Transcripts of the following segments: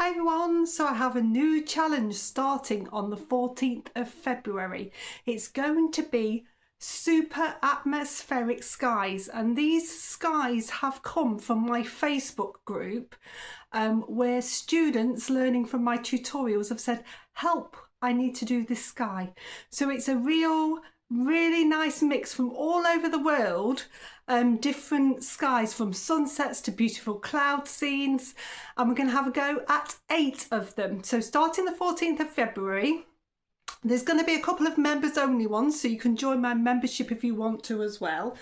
Hi everyone, so I have a new challenge starting on the 14th of February. It's going to be super atmospheric skies, and these skies have come from my Facebook group where students learning from my tutorials have said, help, I need to do this sky. So it's a really nice mix from all over the world, different skies from sunsets to beautiful cloud scenes, and we're going to have a go at 8 of them. So starting the 14th of February, there's going to be a couple of members only ones, so you can join my membership if you want to as well.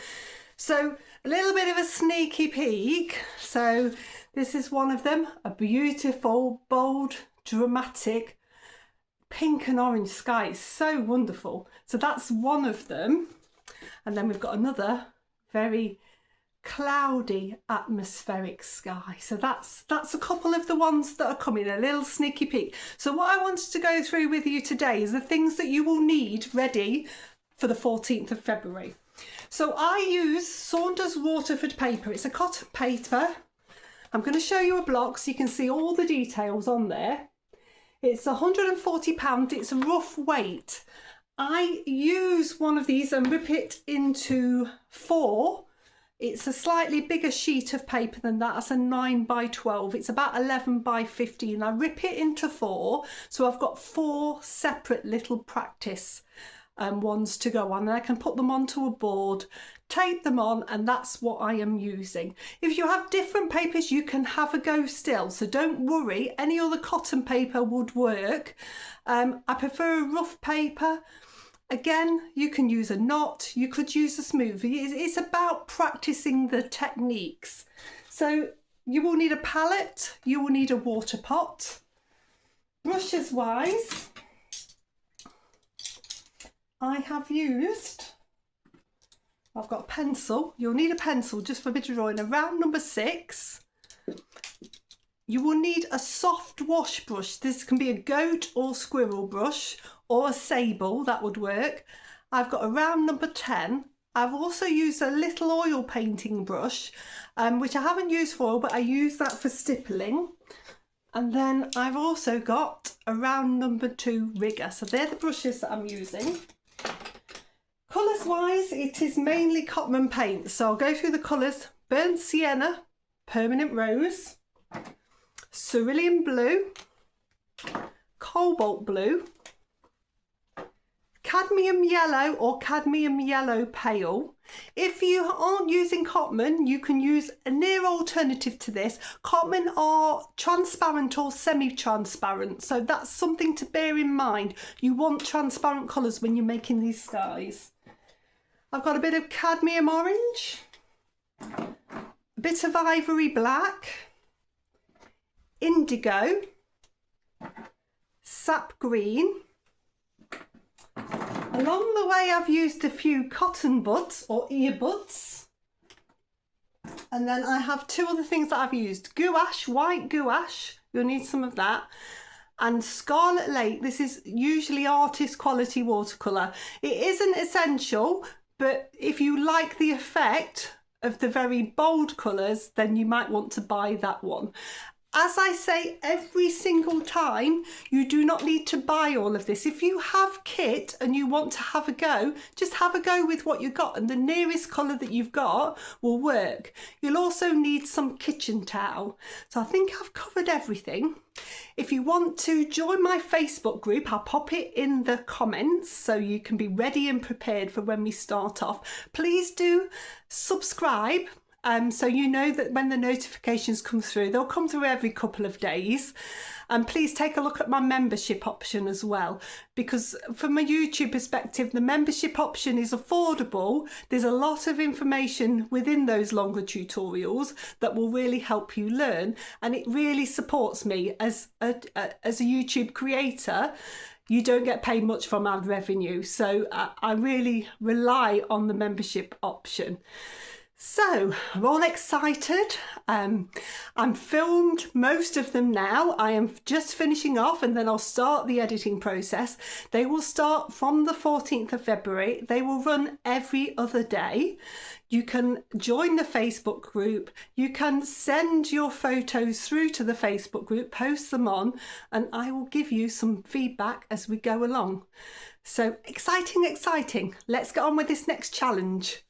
So a little bit of a sneaky peek. So this is one of them, a beautiful, bold, dramatic pink and orange sky. It's so wonderful. So that's one of them, and then we've got another very cloudy atmospheric sky. So that's a couple of the ones that are coming, a little sneaky peek. So what I wanted to go through with you today is the things that you will need ready for the 14th of February. So I use Saunders Waterford paper. It's a cotton paper. I'm going to show you a block so you can see all the details on there. It's £140, it's a rough weight. I use one of these and rip it into 4. It's a slightly bigger sheet of paper than that. That's a 9 by 12. It's about 11 by 15. I rip it into 4, so I've got 4 separate little practice ones to go on, and I can put them onto a board, tape them on, and that's what I am using. If you have different papers, you can have a go still, so don't worry, any other cotton paper would work. I prefer a rough paper. Again, you can use a knot, you could use a smoothie. It's about practicing the techniques. So you will need a palette, you will need a water pot. Brushes wise, I have used, I've got a pencil. You'll need a pencil just for a bit of drawing, around number 6. You will need a soft wash brush. This can be a goat or squirrel brush or a sable, that would work. I've got a round number 10. I've also used a little oil painting brush, which I haven't used for, but I use that for stippling. And then I've also got a round number 2 rigger. So they're the brushes that I'm using. Colours wise, it is mainly cotton paint. So I'll go through the colours: burnt sienna, permanent rose, cerulean blue, cobalt blue, cadmium yellow or cadmium yellow pale. If you aren't using cotton, you can use a near alternative to this. Cotton are transparent or semi-transparent, so that's something to bear in mind. You want transparent colours when you're making these skies. I've got a bit of cadmium orange, a bit of ivory black, indigo, sap green. Along the way, I've used a few cotton buds or earbuds. And then I have 2 other things that I've used. Gouache, white gouache, you'll need some of that. And Scarlet Lake, this is usually artist quality watercolour. It isn't essential, but if you like the effect of the very bold colours, then you might want to buy that one. As I say every single time, you do not need to buy all of this. If you have kit and you want to have a go, just have a go with what you've got, and the nearest colour that you've got will work. You'll also need some kitchen towel. So I think I've covered everything. If you want to join my Facebook group, I'll pop it in the comments so you can be ready and prepared for when we start off. Please do subscribe. So you know that when the notifications come through, they'll come through every couple of days. And please take a look at my membership option as well, because from a YouTube perspective, the membership option is affordable. There's a lot of information within those longer tutorials that will really help you learn, and it really supports me as a YouTube creator. You don't get paid much from ad revenue, so I really rely on the membership option. So I'm all excited. I'm filmed most of them now. I am just finishing off and then I'll start the editing process. They will start from the 14th of February. They will run every other day. You can join the Facebook group. You can send your photos through to the Facebook group, post them on, and I will give you some feedback as we go along. So exciting, exciting. Let's get on with this next challenge.